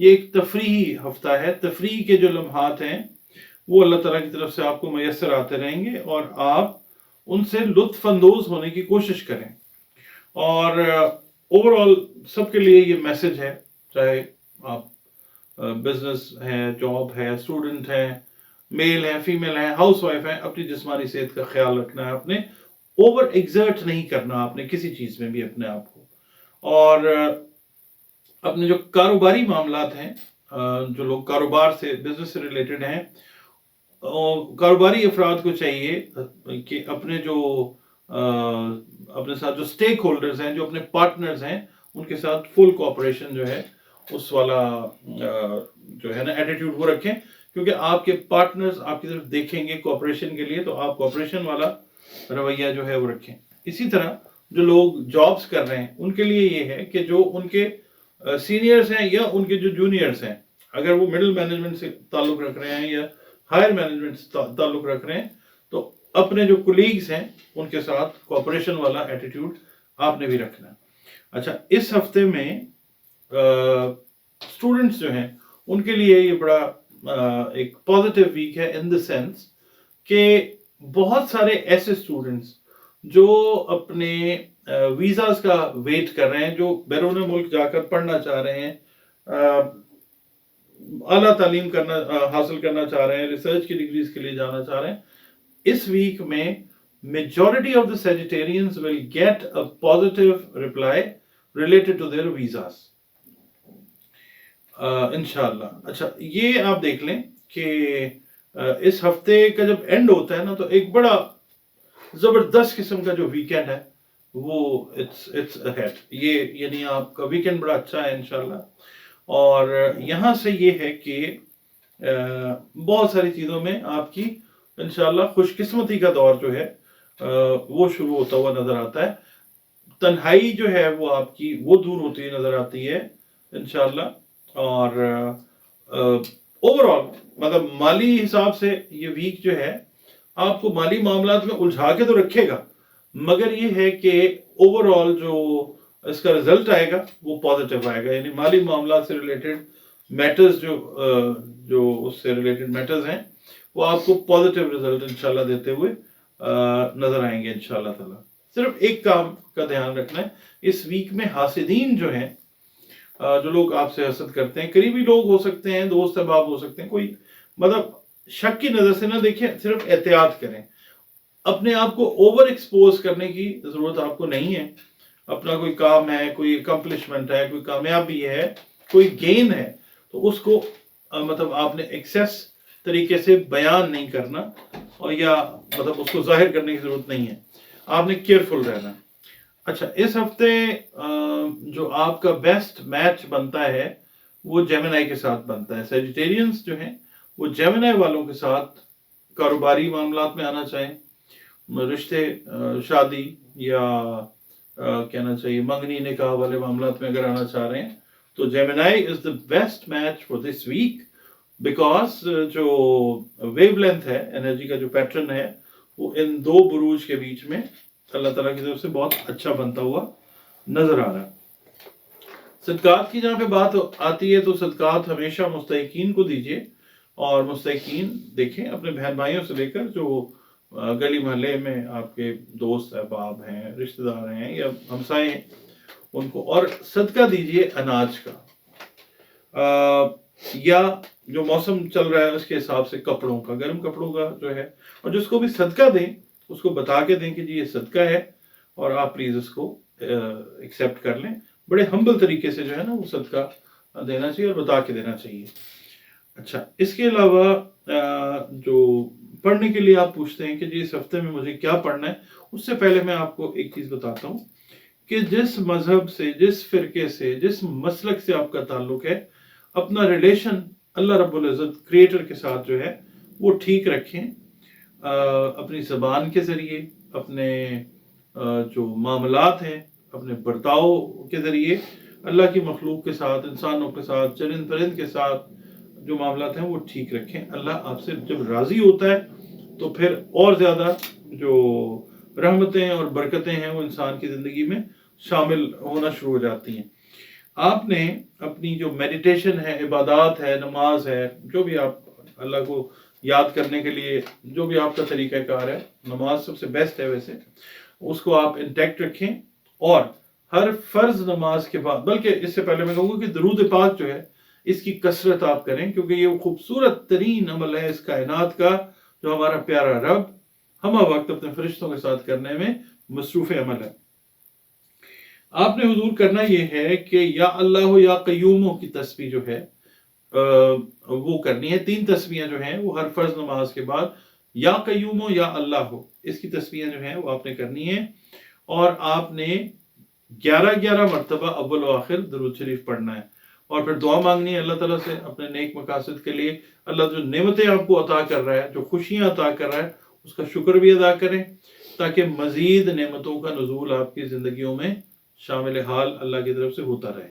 یہ ایک تفریحی ہفتہ ہے. تفریح کے جو لمحات ہیں وہ اللہ تعالیٰ کی طرف سے آپ کو میسر آتے رہیں گے اور آپ ان سے لطف اندوز ہونے کی کوشش کریں. اور اوور آل سب کے لیے یہ میسج ہے، چاہے آپ بزنس ہے، جاب ہے، اسٹوڈنٹ ہیں، میل ہیں، فیمیل ہیں، ہاؤس وائف ہیں، اپنی جسمانی صحت کا خیال رکھنا ہے. اپنے اوور ایگزرٹ نہیں کرنا آپ نے کسی چیز میں بھی اپنے آپ کو. اور اپنے جو کاروباری معاملات ہیں، جو لوگ کاروبار سے، بزنس سے ریلیٹڈ ہیں، کاروباری افراد کو چاہیے کہ اپنے جو اپنے ساتھ جو سٹیک ہولڈرز ہیں، جو اپنے پارٹنرز ہیں، ان کے ساتھ فل کوآپریشن جو ہے اس والا جو ہے نا ایٹیٹیوڈ وہ رکھیں. کیونکہ آپ کے پارٹنرز آپ کی طرف دیکھیں گے کوآپریشن کے لیے، تو آپ کوآپریشن والا رویہ جو ہے وہ رکھیں. اسی طرح جو لوگ جابز کر رہے ہیں ان کے لیے یہ ہے کہ جو ان کے سینئرز ہیں یا ان کے جو جونیئرز ہیں، اگر وہ مڈل مینجمنٹ سے تعلق رکھ رہے ہیں یا ہائر مینجمنٹ سے تعلق رکھ رہے ہیں، تو اپنے جو کولیگز ہیں ان کے ساتھ کوآپریشن والا ایٹیٹیوڈ آپ نے بھی رکھنا ہے. اچھا، اس ہفتے میں اسٹوڈنٹس جو ہیں ان کے لیے یہ بڑا ایک پازیٹیو ویک ہے، ان دا سینس کہ بہت سارے ایسے اسٹوڈنٹس جو اپنے ویزاز کا ویٹ کر رہے ہیں، جو بیرون ملک جا کر پڑھنا چاہ رہے ہیں، اعلیٰ تعلیم حاصل کرنا چاہ رہے ہیں، ریسرچ کی ڈگریز کے لیے جانا چاہ رہے ہیں، اس ویک میں majority of the Sagittarians will get a positive reply related to their visas. انشاءاللہ. اچھا، یہ آپ دیکھ لیں کہ اس ہفتے کا جب اینڈ ہوتا ہے نا، تو ایک بڑا زبردست قسم کا جو ویکینڈ ہے وہ it's ahead. یہ یعنی آپ کا ویکینڈ بڑا اچھا ہے انشاءاللہ. اور یہاں سے یہ ہے کہ بہت ساری چیزوں میں آپ کی انشاءاللہ خوش قسمتی کا دور جو ہے وہ شروع ہوتا ہوا نظر آتا ہے. تنہائی جو ہے وہ آپ کی وہ دور ہوتی ہوئی نظر آتی ہے انشاءاللہ. اور اوور آل مطلب مالی حساب سے یہ ویک جو ہے آپ کو مالی معاملات میں الجھا کے تو رکھے گا، مگر یہ ہے کہ اوور آل جو اس کا رزلٹ آئے گا وہ پازیٹیو آئے گا. یعنی مالی معاملات سے ریلیٹڈ میٹرز جو اس سے ریلیٹڈ میٹرز ہیں وہ آپ کو پازیٹیو رزلٹ انشاءاللہ دیتے ہوئے نظر آئیں گے انشاءاللہ تعالی. صرف ایک کام کا دھیان رکھنا ہے، اس ویک میں حاسدین جو ہیں، جو لوگ آپ سے حسد کرتے ہیں، قریبی لوگ ہو سکتے ہیں، دوست احباب ہو سکتے ہیں، کوئی مطلب شک کی نظر سے نہ دیکھیں، صرف احتیاط کریں. اپنے آپ کو اوور ایکسپوز کرنے کی ضرورت آپ کو نہیں ہے. اپنا کوئی کام ہے، کوئی اکمپلشمنٹ ہے، کوئی کامیابی ہے، کوئی گین ہے، تو اس کو مطلب آپ نے ایکسیس طریقے سے بیان نہیں کرنا، اور یا مطلب اس کو ظاہر کرنے کی ضرورت نہیں ہے. آپ نے کیئرفل رہنا. اچھا، اس ہفتے جو آپ کا بیسٹ میچ بنتا ہے وہ جیمنائی کے ساتھ بنتا ہے. سیجیٹیرینز جو ہیں وہ جیمنائی والوں کے ساتھ کاروباری معاملات میں آنا چاہیں، رشتے، شادی یا کہنا چاہیے منگنی نکاح والے معاملات میں اگر آنا چاہ رہے ہیں، تو Gemini is the best match for this week. Because جو ویو لینتھ ہے، انرجی کا جو پیٹرن ہے، وہ ان دو بروج کے بیچ میں اللہ تعالیٰ کی طرف سے بہت اچھا بنتا ہوا نظر آ رہا ہے. صدقات کی جہاں پہ بات آتی ہے تو صدقات ہمیشہ مستحقین کو دیجیے. اور مستحقین دیکھیں اپنے بہن بھائیوں سے لے کر جو گلی محلے میں آپ کے دوست احباب ہیں، رشتہ دار ہیں یا ہمسائے ہیں، ان کو. اور صدقہ دیجیے اناج کا، یا جو موسم چل رہا ہے اس کے حساب سے کپڑوں کا، گرم کپڑوں کا جو ہے. اور جس کو بھی صدقہ دیں اس کو بتا کے دیں کہ جی یہ صدقہ ہے اور آپ پلیز اس کو ایکسیپٹ کر لیں. بڑے ہمبل طریقے سے جو ہے نا وہ صدقہ دینا چاہیے اور بتا کے دینا چاہیے. اچھا، اس کے علاوہ جو پڑھنے کے لیے آپ پوچھتے ہیں کہ جی اس ہفتے میں مجھے کیا پڑھنا ہے، اس سے پہلے میں آپ کو ایک چیز بتاتا ہوں کہ جس مذہب سے، جس فرقے سے، جس مسلک سے آپ کا تعلق ہے، اپنا ریلیشن اللہ رب العزت کریٹر کے ساتھ جو ہے وہ ٹھیک رکھیں. اپنی زبان کے ذریعے، اپنے جو معاملات ہیں، اپنے برتاؤ کے ذریعے اللہ کی مخلوق کے ساتھ، انسانوں کے ساتھ، چرند پرند کے ساتھ جو معاملات ہیں وہ ٹھیک رکھیں. اللہ آپ سے جب راضی ہوتا ہے تو پھر اور زیادہ جو رحمتیں اور برکتیں ہیں وہ انسان کی زندگی میں شامل ہونا شروع ہو جاتی ہیں. آپ نے اپنی جو میڈیٹیشن ہے، عبادات ہے، نماز ہے، جو بھی آپ اللہ کو یاد کرنے کے لیے جو بھی آپ کا طریقہ کار ہے، نماز سب سے بیسٹ ہے ویسے، اس کو آپ انٹیکٹ رکھیں، اور ہر فرض نماز کے بعد، بلکہ اس سے پہلے میں کہوں گا کہ درود پاک جو ہے اس کی کثرت آپ کریں، کیونکہ یہ خوبصورت ترین عمل ہے اس کائنات کا جو ہمارا پیارا رب ہمہ وقت اپنے فرشتوں کے ساتھ کرنے میں مصروف عمل ہے۔ آپ نے حضور کرنا یہ ہے کہ یا اللہ ہو یا قیوموں کی تسبیح جو ہے وہ کرنی ہے۔ 3 تسبیحیں جو ہیں وہ ہر فرض نماز کے بعد یا قیوم ہو یا اللہ ہو، اس کی تسبیحیں جو ہیں وہ آپ نے کرنی ہے، اور آپ نے 11 مرتبہ اول و آخر درود شریف پڑھنا ہے، اور پھر دعا مانگنی ہے اللہ تعالیٰ سے اپنے نیک مقاصد کے لیے۔ اللہ جو نعمتیں آپ کو عطا کر رہا ہے، جو خوشیاں عطا کر رہا ہے، اس کا شکر بھی ادا کریں، تاکہ مزید نعمتوں کا نزول آپ کی زندگیوں میں شامل حال اللہ کی طرف سے ہوتا رہے۔